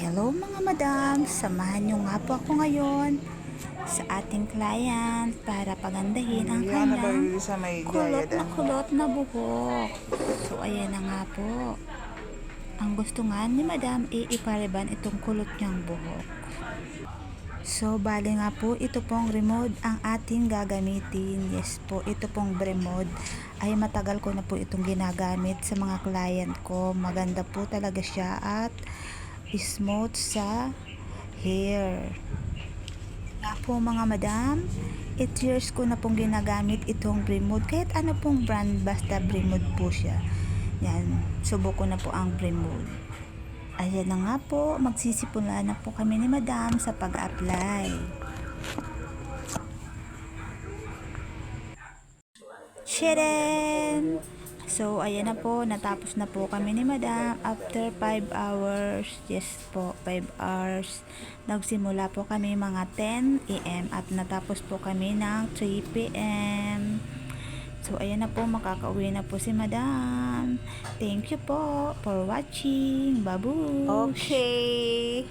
Hello mga madam, samahan nyo nga po ako ngayon sa ating client para pagandahin ang Yan na ba kanyang yung sa may gayad? kulot na buhok. So ayan na nga po. Ang gusto nga ni madam ipariban itong kulot niyang buhok. So bali nga po ito pong remode ang ating gagamitin. Yes po, ito pong remode ay matagal ko na po itong ginagamit sa mga client ko. Maganda po talaga siya at smooth sa hair. Nga po mga madam, 8 years ko na pong ginagamit itong Bremode. Kahit ano pong brand, basta Bremode po siya. Yan, subok ko na po ang Bremode. Ayan na nga po, magsisimula na po kami ni madam sa pag-apply. Sharen! So, ayan na po, natapos na po kami ni madam after 5 hours. Yes po, 5 hours. Nagsimula po kami mga 10 AM at natapos po kami ng 3 PM. So, ayan na po, makakauwi na po si madam. Thank you po for watching. Babush! Okay.